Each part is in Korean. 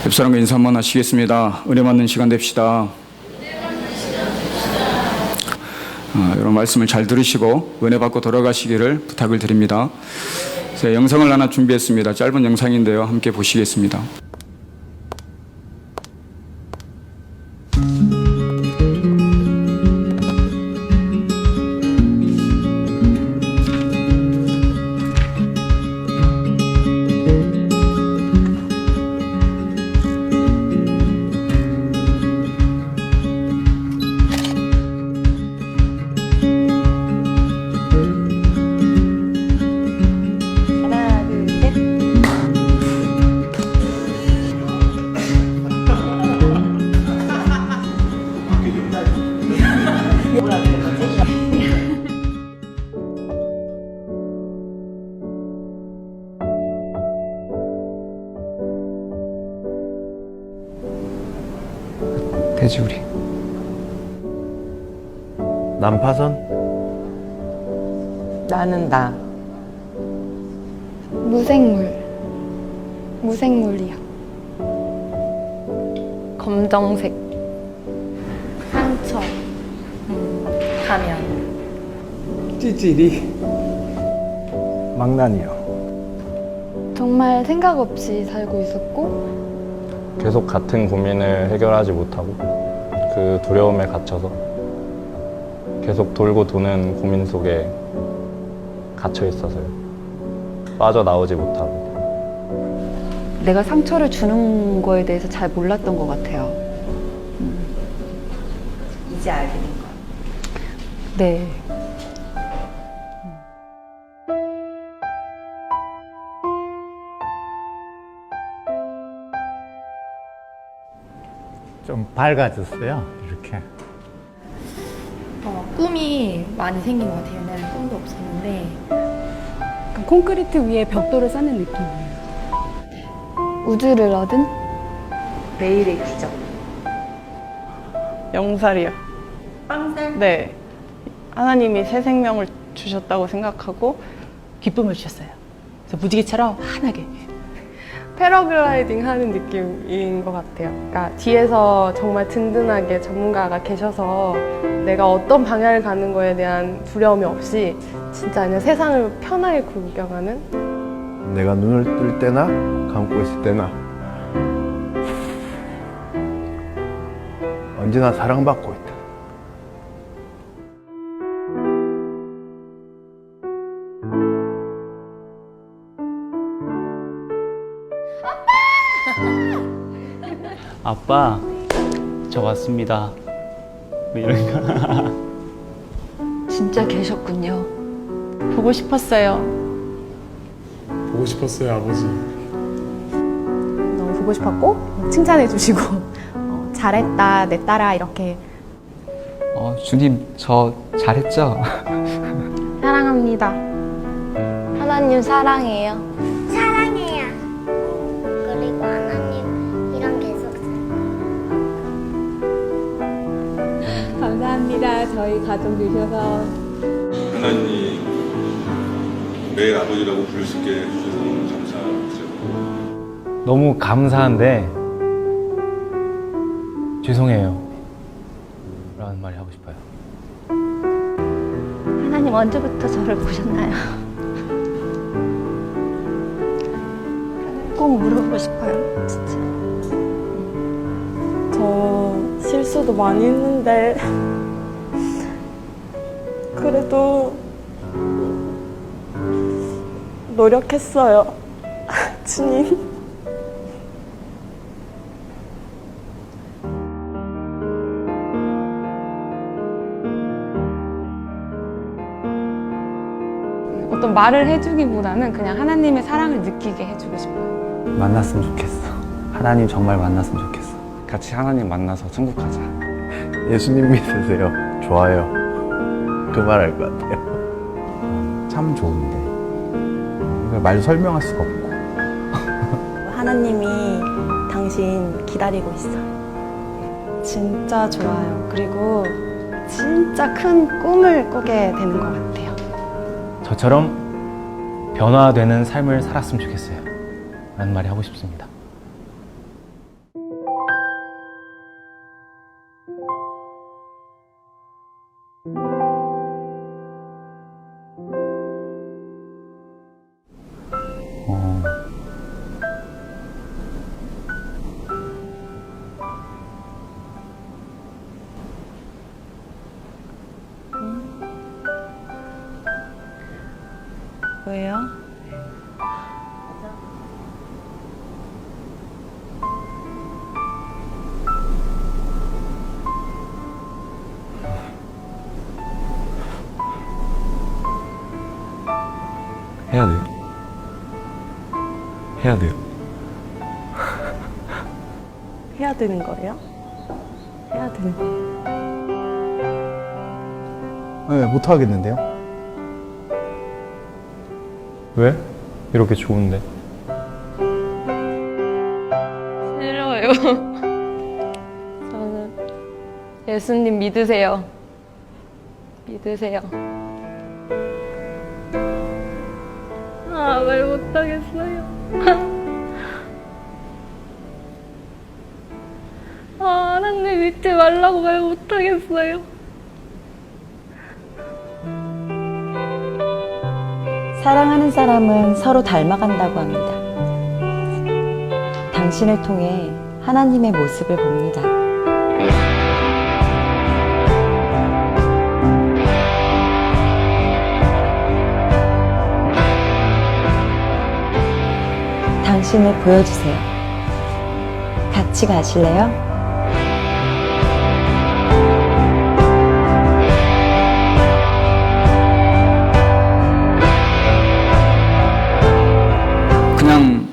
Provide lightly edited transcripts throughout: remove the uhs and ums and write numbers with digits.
옆사람과 인사 한번 하시겠습니다. 은혜 받는 시간 됩시다. 여러분 말씀을 잘 들으시고 은혜 받고 돌아가시기를 부탁을 드립니다. 제가 영상을 하나 준비했습니다. 짧은 영상인데요. 함께 보시겠습니다. 돼지우리 난파선? 나는 나. 무생물이야. 검정색. 상처. 가면. 찌질이 망나니요. 정말 생각 없이 살고 있었고, 계속 같은 고민을 해결하지 못하고 그 두려움에 갇혀서 계속 돌고 도는 고민 속에 갇혀 있어서요. 빠져나오지 못하고. 내가 상처를 주는 거에 대해서 잘 몰랐던 것 같아요. 이제 알게 된 거. 네. 좀 밝아졌어요, 이렇게. 꿈이 많이 생긴 것 같아요. 옛날에 꿈도 없었는데. 콘크리트 위에 벽돌을 쌓는 느낌이에요. 우주를 얻은? 매일의 기적. 영살이요. 빵살? 네. 하나님이 새 생명을 주셨다고 생각하고 기쁨을 주셨어요. 그래서 무지개처럼 환하게. 패러글라이딩 하는 느낌인 것 같아요. 그러니까 뒤에서 정말 든든하게 전문가가 계셔서 내가 어떤 방향을 가는 거에 대한 두려움이 없이 진짜 그냥 세상을 편하게 구경하는? 내가 눈을 뜰 때나 감고 있을 때나 언제나 사랑받고 있다. 아빠, 저 왔습니다. 뭐 이런 거. 진짜 계셨군요. 보고 싶었어요. 보고 싶었어요, 아버지. 너무 보고 싶었고 칭찬해주시고 잘했다 내 딸아 이렇게. 주님, 저 잘했죠? 사랑합니다. 하나님 사랑해요. 사랑해요. 그리고 하나님이랑 계속 감사합니다. 저희 가족 되셔서. 하나님 매일 아버지라고 부를 수 있게 해주셔서 너무 감사드리고 너무 감사한데 죄송해요. 라는 말이 하고 싶어요. 하나님 언제부터 저를 보셨나요? 꼭 물어보고 싶어요, 진짜. 저 실수도 많이 했는데 그래도 노력했어요. 주님. 어떤 말을 해주기보다는 그냥 하나님의 사랑을 느끼게 해주고 싶어요. 만났으면 좋겠어. 하나님 정말 만났으면 좋겠어. 같이 하나님 만나서 천국 가자. 예수님 믿으세요. 좋아요. 그 말 할 것 같아요. 참 좋은데 말로 설명할 수가 없고. 하나님이 당신 기다리고 있어. 진짜 좋아요. 그리고 진짜 큰 꿈을 꾸게 되는 것 같아요. 저처럼 변화되는 삶을 살았으면 좋겠어요. 라는 말이 하고 싶습니다. 왜요? 해야 돼요. 해야 돼요. 해야 되는 거예요? 해야 되는 네, 못 하겠는데요. 왜? 이렇게 좋은데. 싫어요. 저는 예수님 믿으세요. 믿으세요. 아, 말 못하겠어요. 아, 하나님 믿지 말라고 말 못하겠어요. 사랑하는 사람은 서로 닮아간다고 합니다. 당신을 통해 하나님의 모습을 봅니다. 당신을 보여주세요. 같이 가실래요? 그냥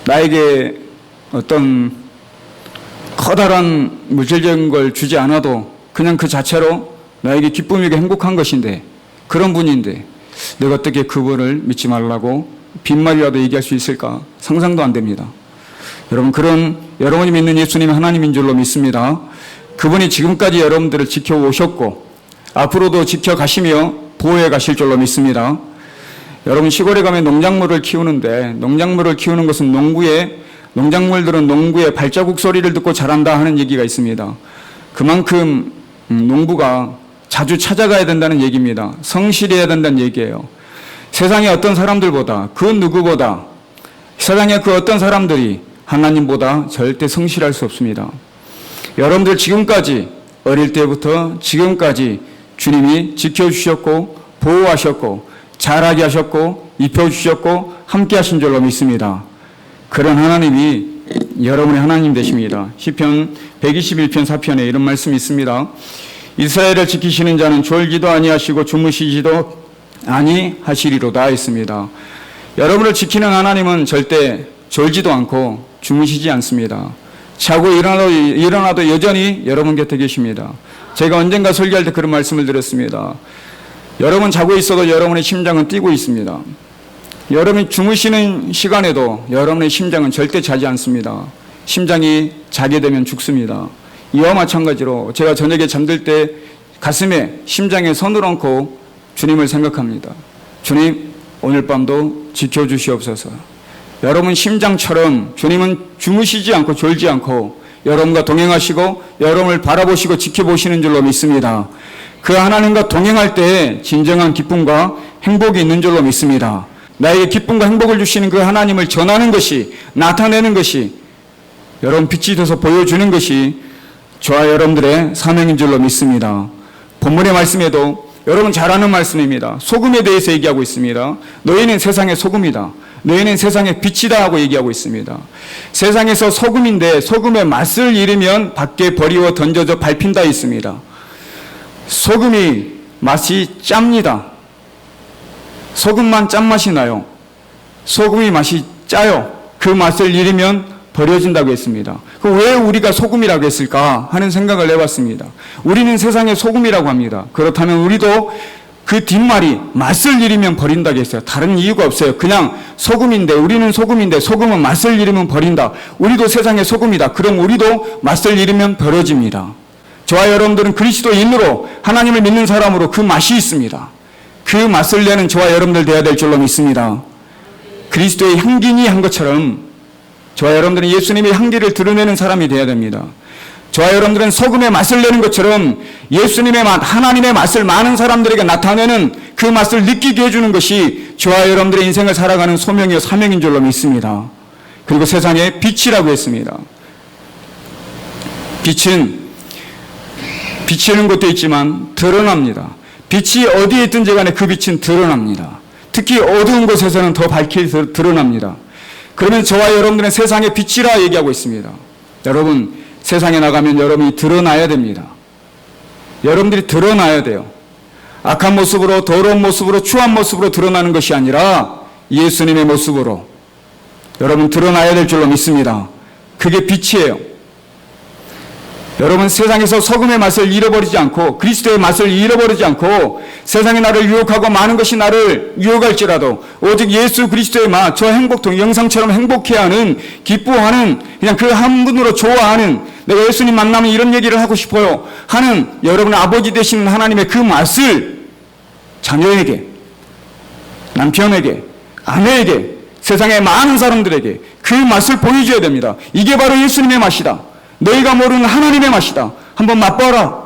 나에게 어떤 커다란 물질적인 걸 주지 않아도 그냥 그 자체로 나에게 기쁨이고 행복한 것인데, 그런 분인데 내가 어떻게 그분을 믿지 말라고 빈말이라도 얘기할 수 있을까? 상상도 안 됩니다. 여러분, 그런 여러분이 믿는 예수님이 하나님인 줄로 믿습니다. 그분이 지금까지 여러분들을 지켜오셨고 앞으로도 지켜가시며 보호해 가실 줄로 믿습니다. 여러분, 시골에 가면 농작물을 키우는데, 농작물을 키우는 것은 농작물들은 농구의 발자국 소리를 듣고 자란다 하는 얘기가 있습니다. 그만큼 농부가 자주 찾아가야 된다는 얘기입니다. 성실해야 된다는 얘기예요. 세상의 어떤 사람들보다, 그 누구보다, 세상의 그 어떤 사람들이 하나님보다 절대 성실할 수 없습니다. 여러분들 지금까지, 어릴 때부터 지금까지 주님이 지켜주셨고 보호하셨고 자라게 하셨고 입혀주셨고 함께 하신 줄로 믿습니다. 그런 하나님이 여러분의 하나님 되십니다. 시편 121편 4편에 이런 말씀이 있습니다. 이스라엘을 지키시는 자는 졸기도 아니하시고 주무시지도 아니하시리로다 했습니다. 여러분을 지키는 하나님은 절대 졸지도 않고 주무시지 않습니다. 자고 일어나도 여전히 여러분 곁에 계십니다. 제가 언젠가 설교할 때 그런 말씀을 드렸습니다. 여러분 자고 있어도 여러분의 심장은 뛰고 있습니다. 여러분이 주무시는 시간에도 여러분의 심장은 절대 자지 않습니다. 심장이 자게 되면 죽습니다. 이와 마찬가지로 제가 저녁에 잠들 때 가슴에 심장에 손을 얹고 주님을 생각합니다. 주님, 오늘 밤도 지켜주시옵소서. 여러분 심장처럼 주님은 주무시지 않고 졸지 않고 여러분과 동행하시고 여러분을 바라보시고 지켜보시는 줄로 믿습니다. 그 하나님과 동행할 때 진정한 기쁨과 행복이 있는 줄로 믿습니다. 나에게 기쁨과 행복을 주시는 그 하나님을 전하는 것이, 나타내는 것이, 여러분 빛이 돼서 보여주는 것이 저와 여러분들의 사명인 줄로 믿습니다. 본문의 말씀에도 여러분 잘 아는 말씀입니다. 소금에 대해서 얘기하고 있습니다. 너희는 세상의 소금이다. 너희는 세상의 빛이다 하고 얘기하고 있습니다. 세상에서 소금인데 소금의 맛을 잃으면 밖에 버리워 던져져 밟힌다 있습니다. 소금이 맛이 짭니다. 소금만 짠맛이 나요. 소금이 맛이 짜요. 그 맛을 잃으면 버려진다고 했습니다. 왜 우리가 소금이라고 했을까 하는 생각을 해봤습니다. 우리는 세상의 소금이라고 합니다. 그렇다면 우리도 그 뒷말이 맛을 잃으면 버린다고 했어요. 다른 이유가 없어요. 그냥 소금인데, 우리는 소금인데 소금은 맛을 잃으면 버린다. 우리도 세상의 소금이다. 그럼 우리도 맛을 잃으면 버려집니다. 저와 여러분들은 그리스도인으로 하나님을 믿는 사람으로 그 맛이 있습니다. 그 맛을 내는 저와 여러분들 되어야 될 줄로 믿습니다. 그리스도의 향기니 한 것처럼 저와 여러분들은 예수님의 향기를 드러내는 사람이 되어야 됩니다. 저와 여러분들은 소금의 맛을 내는 것처럼 예수님의 맛, 하나님의 맛을 많은 사람들에게 나타내는 그 맛을 느끼게 해주는 것이 저와 여러분들의 인생을 살아가는 소명이요 사명인 줄로 믿습니다. 그리고 세상의 빛이라고 했습니다. 빛은 비치는 것도 있지만 드러납니다. 빛이 어디에 있든지 간에 그 빛은 드러납니다. 특히 어두운 곳에서는 더 밝게 드러납니다. 그러면 저와 여러분들은 세상의 빛이라 얘기하고 있습니다. 여러분, 세상에 나가면 여러분이 드러나야 됩니다. 여러분들이 드러나야 돼요. 악한 모습으로, 더러운 모습으로, 추한 모습으로 드러나는 것이 아니라 예수님의 모습으로 여러분 드러나야 될 줄로 믿습니다. 그게 빛이에요. 여러분, 세상에서 소금의 맛을 잃어버리지 않고 그리스도의 맛을 잃어버리지 않고 세상이 나를 유혹하고 많은 것이 나를 유혹할지라도 오직 예수 그리스도의 맛, 저 행복통 영상처럼 행복해하는, 기뻐하는, 그냥 그 한 분으로 좋아하는, 내가 예수님 만나면 이런 얘기를 하고 싶어요 하는 여러분의 아버지 되시는 하나님의 그 맛을 자녀에게, 남편에게, 아내에게, 세상의 많은 사람들에게 그 맛을 보여줘야 됩니다. 이게 바로 예수님의 맛이다. 너희가 모르는 하나님의 맛이다. 한번 맛봐라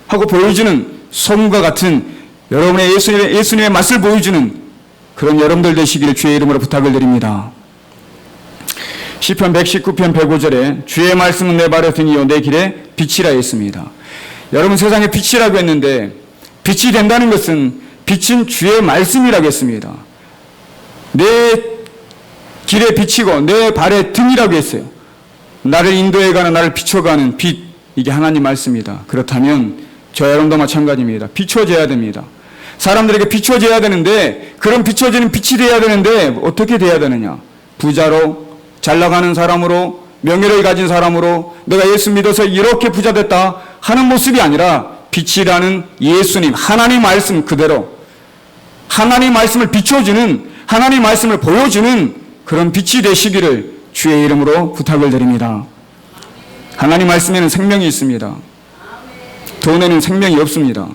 하고 보여주는 소금과 같은 여러분의 예수님의 맛을 보여주는 그런 여러분들 되시기를 주의 이름으로 부탁을 드립니다. 시편 119편 105절에 주의 말씀은 내 발에 등이요 내 길에 빛이라 했습니다. 여러분, 세상에 빛이라고 했는데 빛이 된다는 것은 빛은 주의 말씀이라고 했습니다. 내 길에 빛이고 내 발에 등이라고 했어요. 나를 인도해가는, 나를 비춰가는 빛, 이게 하나님 말씀이다. 그렇다면 저 여러분도 마찬가지입니다. 비춰져야 됩니다. 사람들에게 비춰져야 되는데, 그런 비춰지는 빛이 돼야 되는데 어떻게 돼야 되느냐? 부자로, 잘 나가는 사람으로, 명예를 가진 사람으로, 내가 예수 믿어서 이렇게 부자 됐다 하는 모습이 아니라 빛이라는 예수님, 하나님 말씀 그대로 하나님 말씀을 비춰주는, 하나님 말씀을 보여주는 그런 빛이 되시기를 주의 이름으로 부탁을 드립니다. 하나님 말씀에는 생명이 있습니다. 돈에는 생명이 없습니다.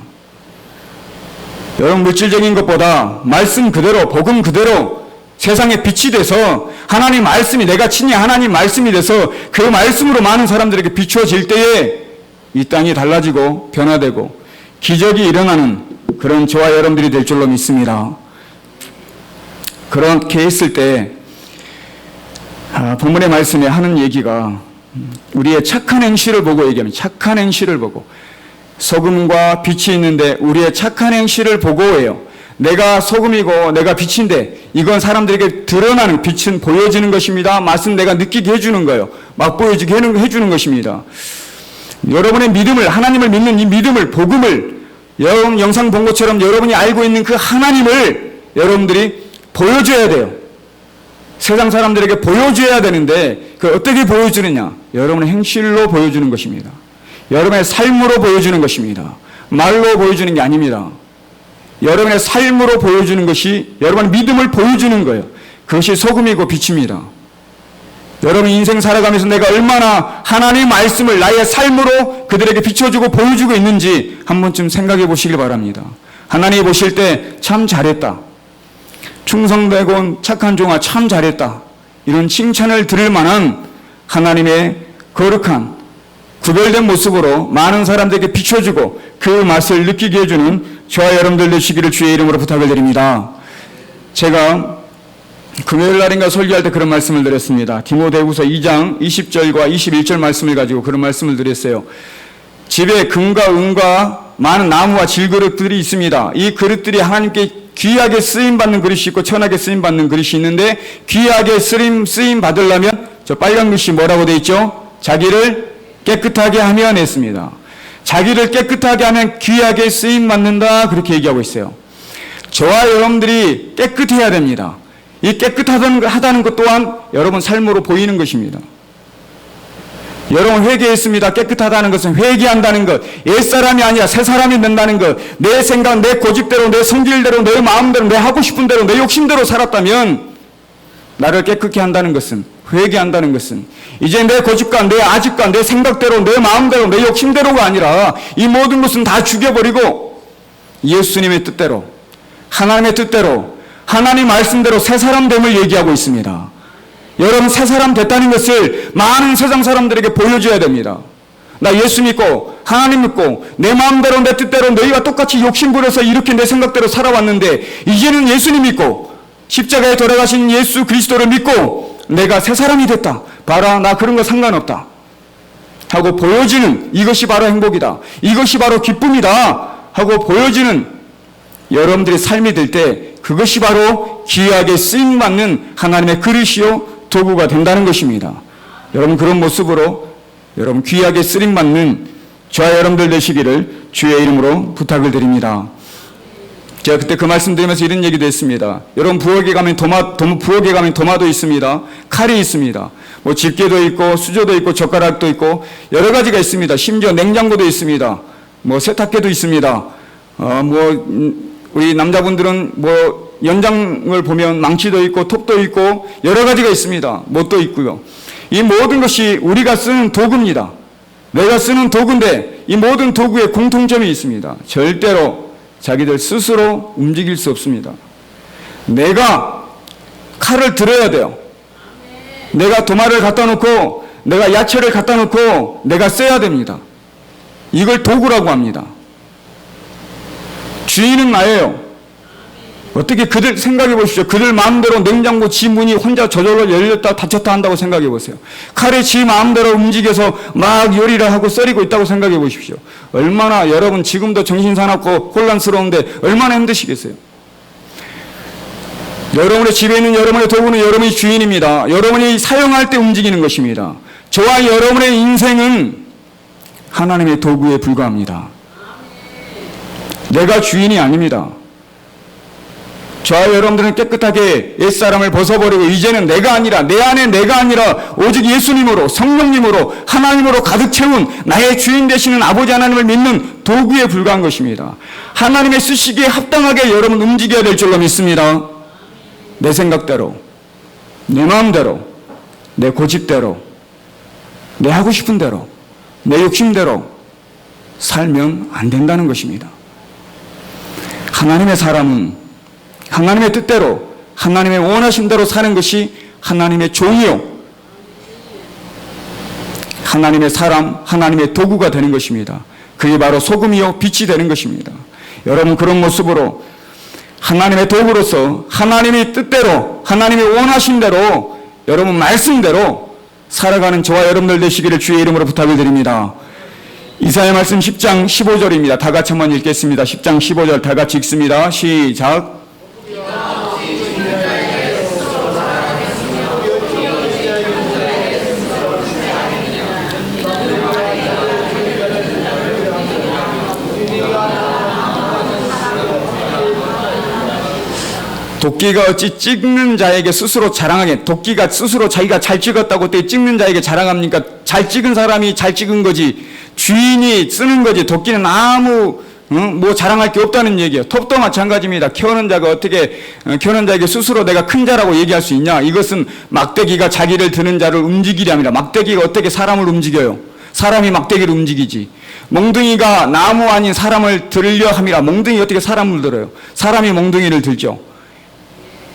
여러분, 물질적인 것보다 말씀 그대로, 복음 그대로 세상에 빛이 돼서 하나님 말씀이, 내가 친히 하나님 말씀이 돼서 그 말씀으로 많은 사람들에게 비추어질 때에 이 땅이 달라지고 변화되고 기적이 일어나는 그런 저와 여러분들이 될 줄로 믿습니다. 그렇게 했을 때 본문의 말씀에 하는 얘기가 우리의 착한 행실을 보고 얘기합니다. 착한 행실을 보고. 소금과 빛이 있는데 우리의 착한 행실을 보고 해요. 내가 소금이고 내가 빛인데 이건 사람들에게 드러나는, 빛은 보여지는 것입니다. 맛은 내가 느끼게 해주는 거예요. 맛보여지게 해주는 것입니다. 여러분의 믿음을, 하나님을 믿는 이 믿음을, 복음을, 여러분 영상 본 것처럼 여러분이 알고 있는 그 하나님을 여러분들이 보여줘야 돼요. 세상 사람들에게 보여줘야 되는데 그 어떻게 보여주느냐? 여러분의 행실로 보여주는 것입니다. 여러분의 삶으로 보여주는 것입니다. 말로 보여주는 게 아닙니다. 여러분의 삶으로 보여주는 것이 여러분의 믿음을 보여주는 거예요. 그것이 소금이고 빛입니다. 여러분 인생 살아가면서 내가 얼마나 하나님의 말씀을 나의 삶으로 그들에게 비춰주고 보여주고 있는지 한 번쯤 생각해 보시길 바랍니다. 하나님이 보실 때 참 잘했다, 충성되고 착한 종아 참 잘했다, 이런 칭찬을 들을 만한 하나님의 거룩한 구별된 모습으로 많은 사람들에게 비춰주고 그 맛을 느끼게 해주는 저와 여러분들 되시기를 주의 이름으로 부탁을 드립니다. 제가 금요일 날인가 설교할 때 그런 말씀을 드렸습니다. 디모데후서 2장 20절과 21절 말씀을 가지고 그런 말씀을 드렸어요. 집에 금과 은과 많은 나무와 질그릇들이 있습니다. 이 그릇들이 하나님께 귀하게 쓰임받는 그릇이 있고 천하게 쓰임받는 그릇이 있는데, 귀하게 쓰임 받으려면 저 빨간 글씨 뭐라고 되어 있죠? 자기를 깨끗하게 하면 했습니다. 자기를 깨끗하게 하면 귀하게 쓰임받는다, 그렇게 얘기하고 있어요. 저와 여러분들이 깨끗해야 됩니다. 이 깨끗하다는 것 또한 여러분 삶으로 보이는 것입니다. 여러분 회개했습니다. 깨끗하다는 것은 회개한다는 것, 옛사람이 아니라 새사람이 된다는 것. 내 생각, 내 고집대로, 내 성질대로, 내 마음대로, 내 하고 싶은 대로, 내 욕심대로 살았다면 나를 깨끗게 한다는 것은, 회개한다는 것은 이제 내 고집과 내 아집과 내 생각대로, 내 마음대로, 내 욕심대로가 아니라 이 모든 것은 다 죽여버리고 예수님의 뜻대로, 하나님의 뜻대로, 하나님 말씀대로 새 사람 됨을 얘기하고 있습니다. 여러분 새 사람 됐다는 것을 많은 세상 사람들에게 보여줘야 됩니다. 나 예수 믿고 하나님 믿고 내 마음대로 내 뜻대로 너희와 똑같이 욕심부려서 이렇게 내 생각대로 살아왔는데 이제는 예수님 믿고 십자가에 돌아가신 예수 그리스도를 믿고 내가 새 사람이 됐다. 봐라, 나 그런 거 상관없다 하고 보여지는, 이것이 바로 행복이다, 이것이 바로 기쁨이다 하고 보여지는 여러분들의 삶이 될 때 그것이 바로 귀하게 쓰임받는 하나님의 그릇이요 도구가 된다는 것입니다. 여러분 그런 모습으로 여러분 귀하게 쓰임받는 저와 여러분들 되시기를 주의 이름으로 부탁을 드립니다. 제가 그때 그 말씀 드리면서 이런 얘기도 했습니다. 여러분 부엌에 가면 도마도 있습니다. 칼이 있습니다. 뭐 집게도 있고 수저도 있고 젓가락도 있고 여러 가지가 있습니다. 심지어 냉장고도 있습니다. 뭐 세탁기도 있습니다. 우리 남자분들은 뭐 연장을 보면 망치도 있고 톱도 있고 여러 가지가 있습니다. 못도 있고요. 이 모든 것이 우리가 쓰는 도구입니다. 내가 쓰는 도구인데 이 모든 도구에 공통점이 있습니다. 절대로 자기들 스스로 움직일 수 없습니다. 내가 칼을 들어야 돼요. 내가 도마를 갖다 놓고 내가 야채를 갖다 놓고 내가 써야 됩니다. 이걸 도구라고 합니다. 주인은 나예요. 어떻게 그들 생각해 보십시오. 그들 마음대로 냉장고 지 문이 혼자 저절로 열렸다 닫혔다 한다고 생각해 보세요. 칼이 지 마음대로 움직여서 막 요리를 하고 썰이고 있다고 생각해 보십시오. 얼마나 여러분 지금도 정신사납고 혼란스러운데 얼마나 힘드시겠어요. 여러분의 집에 있는 여러분의 도구는 여러분이 주인입니다. 여러분이 사용할 때 움직이는 것입니다. 저와 여러분의 인생은 하나님의 도구에 불과합니다. 내가 주인이 아닙니다. 저와 여러분들은 깨끗하게 옛사람을 벗어버리고 이제는 내가 아니라 내 안에 내가 아니라 오직 예수님으로 성령님으로 하나님으로 가득 채운 나의 주인 되시는 아버지 하나님을 믿는 도구에 불과한 것입니다. 하나님의 쓰시기에 합당하게 여러분 움직여야 될 줄로 믿습니다. 내 생각대로, 내 마음대로, 내 고집대로, 내 하고 싶은 대로, 내 욕심대로 살면 안 된다는 것입니다. 하나님의 사람은 하나님의 뜻대로 하나님의 원하신 대로 사는 것이 하나님의 종이요 하나님의 사람, 하나님의 도구가 되는 것입니다. 그게 바로 소금이요 빛이 되는 것입니다. 여러분 그런 모습으로 하나님의 도구로서 하나님의 뜻대로 하나님의 원하신 대로 여러분 말씀대로 살아가는 저와 여러분들 되시기를 주의 이름으로 부탁을 드립니다. 이사야 말씀 10장 15절입니다. 다 같이 한번 읽겠습니다. 10장 15절 다 같이 읽습니다. 시작. 도끼가 어찌 찍는 자에게 스스로 자랑하게, 도끼가 스스로 자기가 잘 찍었다고 어떻게 찍는 자에게 자랑합니까? 잘 찍은 사람이 잘 찍은 거지 주인이 쓰는 거지. 도끼는 아무 뭐 자랑할 게 없다는 얘기예요. 톱도 마찬가지입니다. 키우는 자가 어떻게 키우는 자에게 스스로 내가 큰 자라고 얘기할 수 있냐? 이것은 막대기가 자기를 드는 자를 움직이려 합니다. 막대기가 어떻게 사람을 움직여요? 사람이 막대기를 움직이지. 몽둥이가 나무 아닌 사람을 들려 함이라. 몽둥이 어떻게 사람을 들어요? 사람이 몽둥이를 들죠.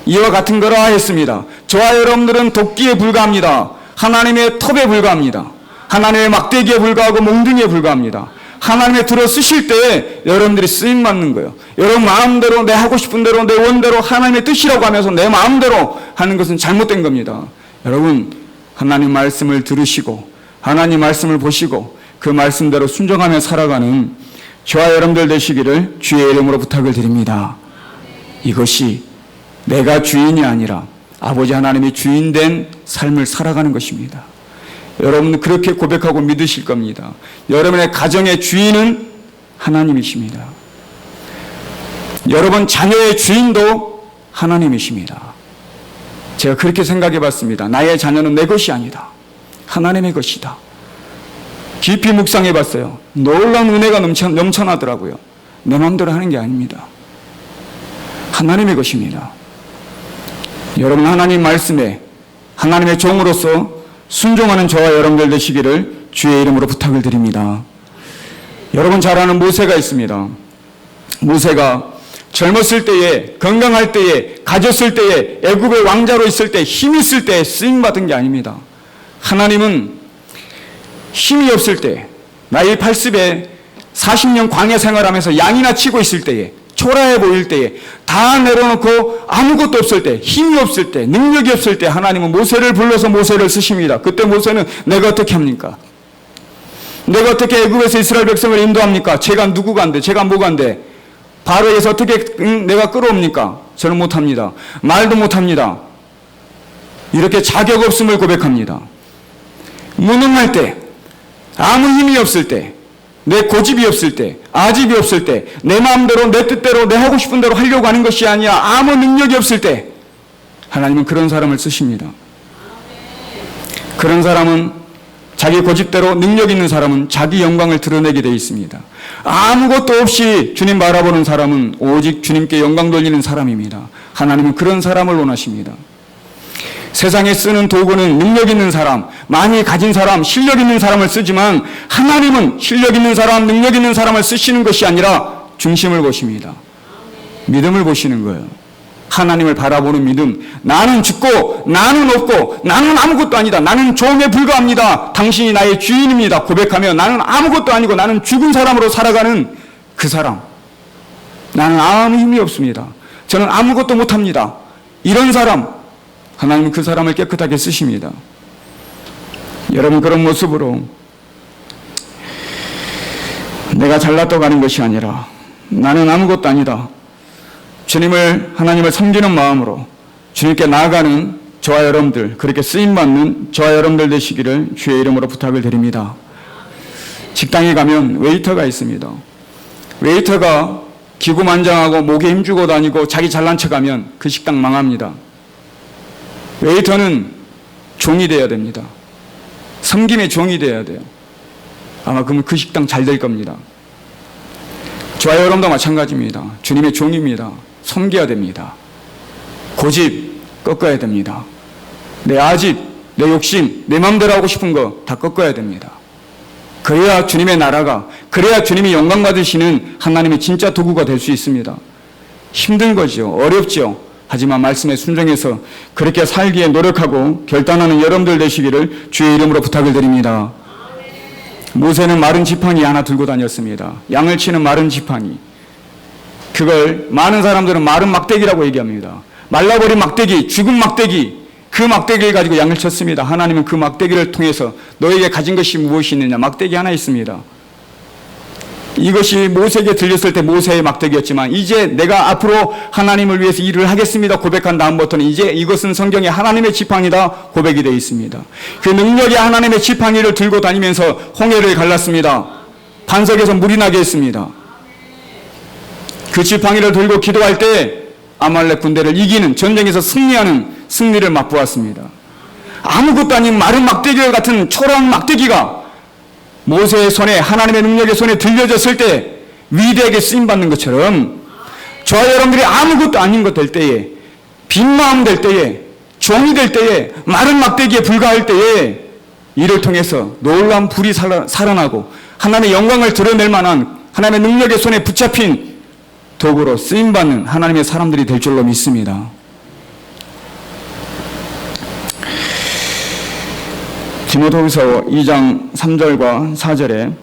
이와 같은 거라 했습니다. 저와 여러분들은 도끼에 불과합니다. 하나님의 톱에 불과합니다. 하나님의 막대기에 불과하고 몽둥이에 불과합니다. 하나님의 들어 쓰실 때 여러분들이 쓰임 받는 거예요. 여러분 마음대로 내 하고 싶은 대로 내 원대로 하나님의 뜻이라고 하면서 내 마음대로 하는 것은 잘못된 겁니다. 여러분 하나님 말씀을 들으시고 하나님 말씀을 보시고 그 말씀대로 순종하며 살아가는 저와 여러분들 되시기를 주의 이름으로 부탁을 드립니다. 이것이 내가 주인이 아니라 아버지 하나님이 주인된 삶을 살아가는 것입니다. 여러분은 그렇게 고백하고 믿으실 겁니다. 여러분의 가정의 주인은 하나님이십니다. 여러분 자녀의 주인도 하나님이십니다. 제가 그렇게 생각해 봤습니다. 나의 자녀는 내 것이 아니다. 하나님의 것이다. 깊이 묵상해 봤어요. 놀라운 은혜가 넘쳐나더라고요. 내 마음대로 하는 게 아닙니다. 하나님의 것입니다. 여러분 하나님 말씀에 하나님의 종으로서 순종하는 저와 여러분들 되시기를 주의 이름으로 부탁을 드립니다. 여러분 잘 아는 모세가 있습니다. 모세가 젊었을 때에 건강할 때에 가졌을 때에 애굽의 왕자로 있을 때 힘 있을 때 쓰임 받은 게 아닙니다. 하나님은 힘이 없을 때 나이 80에 40년 광야 생활하면서 양이나 치고 있을 때에, 초라해 보일 때에, 다 내려놓고 아무것도 없을 때, 힘이 없을 때, 능력이 없을 때 하나님은 모세를 불러서 모세를 쓰십니다. 그때 모세는 내가 어떻게 합니까? 내가 어떻게 애굽에서 이스라엘 백성을 인도합니까? 제가 누구가 안 돼? 제가 뭐가 안 돼? 바로에서 어떻게 내가 끌어옵니까? 저는 못합니다. 말도 못합니다. 이렇게 자격 없음을 고백합니다. 무능할 때, 아무 힘이 없을 때, 내 고집이 없을 때, 아집이 없을 때, 내 마음대로, 내 뜻대로, 내 하고 싶은 대로 하려고 하는 것이 아니라 아무 능력이 없을 때 하나님은 그런 사람을 쓰십니다. 그런 사람은 자기 고집대로 능력 있는 사람은 자기 영광을 드러내게 되어 있습니다. 아무것도 없이 주님 바라보는 사람은 오직 주님께 영광 돌리는 사람입니다. 하나님은 그런 사람을 원하십니다. 세상에 쓰는 도구는 능력 있는 사람, 많이 가진 사람, 실력 있는 사람을 쓰지만 하나님은 실력 있는 사람, 능력 있는 사람을 쓰시는 것이 아니라 중심을 보십니다. 믿음을 보시는 거예요. 하나님을 바라보는 믿음. 나는 죽고 나는 없고 나는 아무것도 아니다. 나는 종에 불과합니다. 당신이 나의 주인입니다. 고백하며 나는 아무것도 아니고 나는 죽은 사람으로 살아가는 그 사람. 나는 아무 힘이 없습니다. 저는 아무것도 못합니다. 이런 사람. 하나님은 그 사람을 깨끗하게 쓰십니다. 여러분 그런 모습으로 내가 잘났다고 하는 것이 아니라 나는 아무것도 아니다. 주님을 하나님을 섬기는 마음으로 주님께 나아가는 저와 여러분들 그렇게 쓰임받는 저와 여러분들 되시기를 주의 이름으로 부탁을 드립니다. 식당에 가면 웨이터가 있습니다. 웨이터가 기구만장하고 목에 힘주고 다니고 자기 잘난 척하면 그 식당 망합니다. 웨이터는 종이 되어야 됩니다. 섬김의 종이 되어야 돼요. 아마 그러면 그 식당 잘 될 겁니다. 저와 여러분도 마찬가지입니다. 주님의 종입니다. 섬겨야 됩니다. 고집 꺾어야 됩니다. 내 아집, 내 욕심, 내 마음대로 하고 싶은 거 다 꺾어야 됩니다. 그래야 주님의 나라가, 그래야 주님이 영광 받으시는 하나님의 진짜 도구가 될 수 있습니다. 힘든 거죠. 어렵죠. 하지만 말씀에 순종해서 그렇게 살기에 노력하고 결단하는 여러분들 되시기를 주의 이름으로 부탁을 드립니다. 모세는 마른 지팡이 하나 들고 다녔습니다. 양을 치는 마른 지팡이. 그걸 많은 사람들은 마른 막대기라고 얘기합니다. 말라버린 막대기, 죽은 막대기, 그 막대기를 가지고 양을 쳤습니다. 하나님은 그 막대기를 통해서 너에게 가진 것이 무엇이 있느냐? 막대기 하나 있습니다. 이것이 모세에게 들렸을 때 모세의 막대기였지만 이제 내가 앞으로 하나님을 위해서 일을 하겠습니다 고백한 다음부터는 이제 이것은 성경에 하나님의 지팡이다 고백이 되어 있습니다. 그 능력의 하나님의 지팡이를 들고 다니면서 홍해를 갈랐습니다. 반석에서 물이 나게 했습니다. 그 지팡이를 들고 기도할 때 아말렉 군대를 이기는, 전쟁에서 승리하는 승리를 맛보았습니다. 아무것도 아닌 마른 막대기 같은 초라한 막대기가 모세의 손에, 하나님의 능력의 손에 들려졌을 때 위대하게 쓰임받는 것처럼 저와 여러분들이 아무것도 아닌 것 될 때에, 빈 마음 될 때에, 종이 될 때에, 마른 막대기에 불과할 때에 이를 통해서 놀라운 불이 살아나고 하나님의 영광을 드러낼 만한 하나님의 능력의 손에 붙잡힌 도구로 쓰임받는 하나님의 사람들이 될 줄로 믿습니다. 디모데후서 2장 3절과 4절에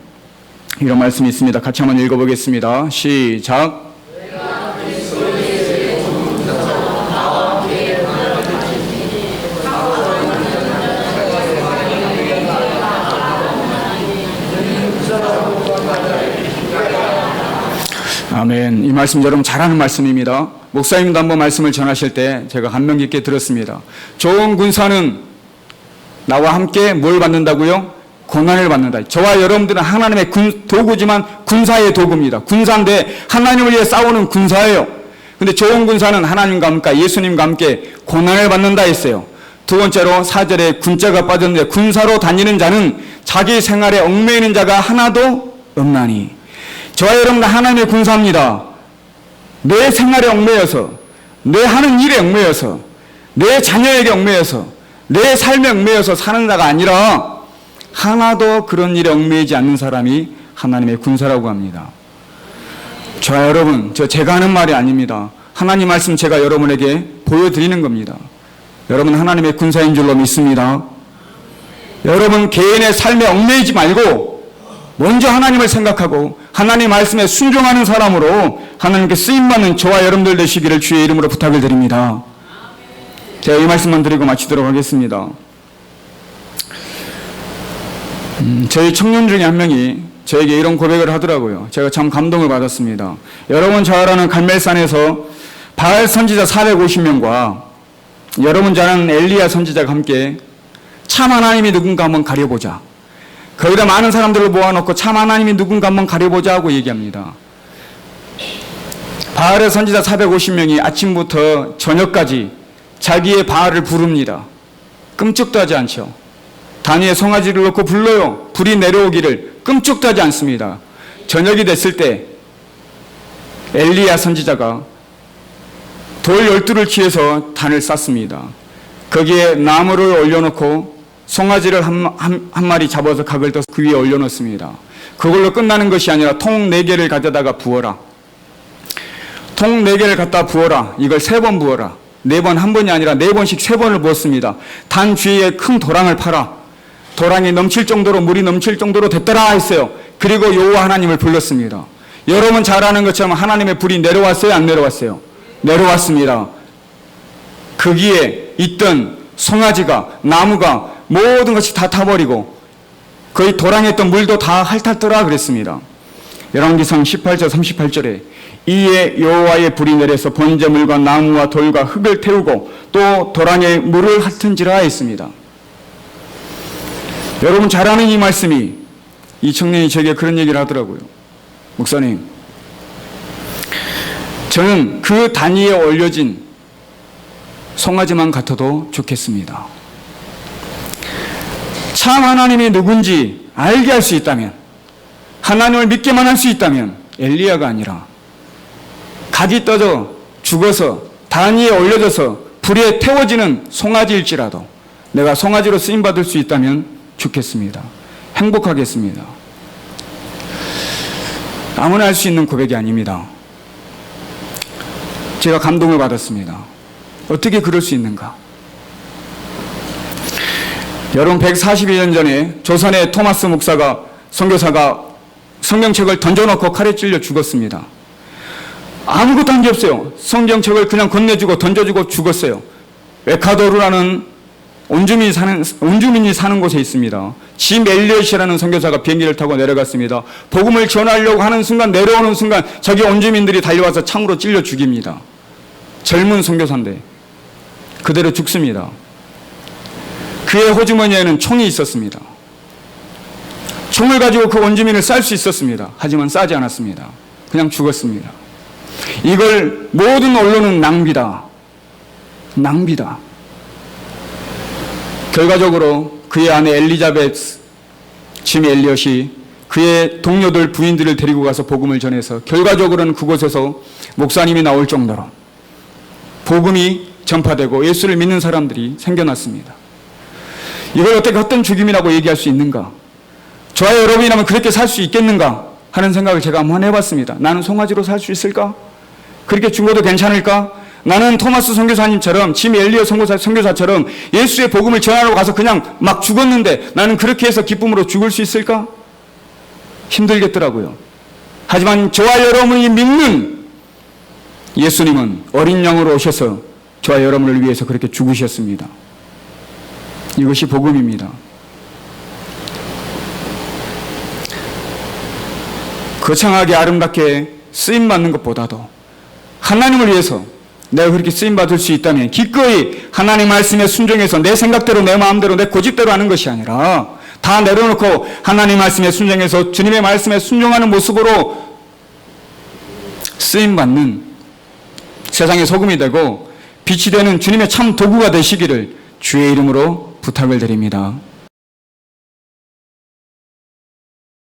이런 말씀이 있습니다. 같이 한번 읽어보겠습니다. 시작. 아멘. 이 말씀 여러분 잘 아는 말씀입니다. 목사님도 한번 말씀을 전하실 때 제가 감명 깊게 들었습니다. 좋은 군사는 나와 함께 뭘 받는다고요? 고난을 받는다. 저와 여러분들은 하나님의 도구지만 군사의 도구입니다. 군사인데 하나님을 위해 싸우는 군사예요. 근데 좋은 군사는 하나님과 함께 예수님과 함께 고난을 받는다 했어요. 두 번째로 4절에 군자가 빠졌는데 군사로 다니는 자는 자기 생활에 얽매이는 자가 하나도 없나니. 저와 여러분은 하나님의 군사입니다. 내 생활에 얽매여서, 내 하는 일에 얽매여서, 내 자녀에게 얽매여서, 내 삶에 얽매여서 사는 자가 아니라 하나도 그런 일에 얽매이지 않는 사람이 하나님의 군사라고 합니다. 저와 여러분, 제가 하는 말이 아닙니다. 하나님 말씀 제가 여러분에게 보여드리는 겁니다. 여러분 하나님의 군사인 줄로 믿습니다. 여러분 개인의 삶에 얽매이지 말고 먼저 하나님을 생각하고 하나님 말씀에 순종하는 사람으로 하나님께 쓰임받는 저와 여러분들 되시기를 주의 이름으로 부탁을 드립니다. 제가 이 말씀만 드리고 마치도록 하겠습니다. 저희 청년 중에 한 명이 저에게 이런 고백을 하더라고요. 제가 참 감동을 받았습니다. 여러분 잘 아는 갈멜산에서 바알 선지자 450명과 여러분 잘 아는 엘리야 선지자가 함께 참 하나님이 누군가 한번 가려보자. 거기다 많은 사람들을 모아놓고 참 하나님이 누군가 한번 가려보자 하고 얘기합니다. 바알의 선지자 450명이 아침부터 저녁까지 자기의 바알을 부릅니다. 끔찍도 하지 않죠. 단위에 송아지를 놓고 불러요. 불이 내려오기를 끔찍도 하지 않습니다. 저녁이 됐을 때 엘리야 선지자가 돌 12를 취해서 단을 쌓습니다. 거기에 나무를 올려놓고 송아지를 한 마리 잡아서 각을 떠서 그 위에 올려놓습니다. 그걸로 끝나는 것이 아니라 통 4개를 가져다가 부어라. 통 4개를 갖다 부어라. 이걸 3번 부어라. 4번, 한 번이 아니라 4번씩 3번을 부었습니다. 단 주위에 큰 도랑을 파라. 도랑이 넘칠 정도로, 물이 넘칠 정도로 됐더라 했어요. 그리고 여호와 하나님을 불렀습니다. 여러분 잘 아는 것처럼 하나님의 불이 내려왔어요? 안 내려왔어요? 내려왔습니다. 거기에 있던 송아지가, 나무가 모든 것이 다 타버리고 거의 도랑에 있던 물도 다 핥았더라 그랬습니다. 열왕기상 18절 38절에 이에 여호와의 불이 내려서 번제물과 나무와 돌과 흙을 태우고 또 도랑에 물을 핥은지라 했습니다. 여러분 잘 아는 이 말씀이 이 청년이 제게 그런 얘기를 하더라고요. 목사님, 저는 그 단위에 올려진 송아지만 같아도 좋겠습니다. 참 하나님이 누군지 알게 할 수 있다면, 하나님을 믿게만 할 수 있다면 엘리야가 아니라 각이 떠져 죽어서 단위에 올려져서 불에 태워지는 송아지일지라도 내가 송아지로 쓰임받을 수 있다면 좋겠습니다. 행복하겠습니다. 아무나 할 수 있는 고백이 아닙니다. 제가 감동을 받았습니다. 어떻게 그럴 수 있는가? 여러분 142년 전에 조선의 토마스 목사가, 선교사가 성경책을 던져놓고 칼에 찔려 죽었습니다. 아무것도 한 게 없어요. 성경책을 그냥 건네주고 던져주고 죽었어요. 에콰도르라는 온주민이 사는 곳에 있습니다. 짐 엘리엇이라는 선교사가 비행기를 타고 내려갔습니다. 복음을 전하려고 하는 순간, 내려오는 순간 저기 온주민들이 달려와서 창으로 찔려 죽입니다. 젊은 선교사인데 그대로 죽습니다. 그의 호주머니에는 총이 있었습니다. 총을 가지고 그 원주민을 쌀 수 있었습니다. 하지만 싸지 않았습니다. 그냥 죽었습니다. 이걸 모든 언론은 낭비다. 낭비다. 결과적으로 그의 아내 엘리자베스 짐 엘리엇이 그의 동료들, 부인들을 데리고 가서 복음을 전해서 결과적으로는 그곳에서 목사님이 나올 정도로 복음이 전파되고 예수를 믿는 사람들이 생겨났습니다. 이걸 어떻게 헛된 죽임이라고 얘기할 수 있는가? 저와 여러분이라면 그렇게 살 수 있겠는가 하는 생각을 제가 한번 해봤습니다. 나는 송아지로 살 수 있을까? 그렇게 죽어도 괜찮을까? 나는 토마스 선교사님처럼, 짐 엘리엇 선교사처럼 예수의 복음을 전하러 가서 그냥 막 죽었는데 나는 그렇게 해서 기쁨으로 죽을 수 있을까? 힘들겠더라고요. 하지만 저와 여러분이 믿는 예수님은 어린 양으로 오셔서 저와 여러분을 위해서 그렇게 죽으셨습니다. 이것이 복음입니다. 거창하게 아름답게 쓰임받는 것보다도 하나님을 위해서 내가 그렇게 쓰임받을 수 있다면 기꺼이 하나님 말씀에 순종해서 내 생각대로, 내 마음대로, 내 고집대로 하는 것이 아니라 다 내려놓고 하나님 말씀에 순종해서 주님의 말씀에 순종하는 모습으로 쓰임받는 세상의 소금이 되고 빛이 되는 주님의 참 도구가 되시기를 주의 이름으로 부탁을 드립니다.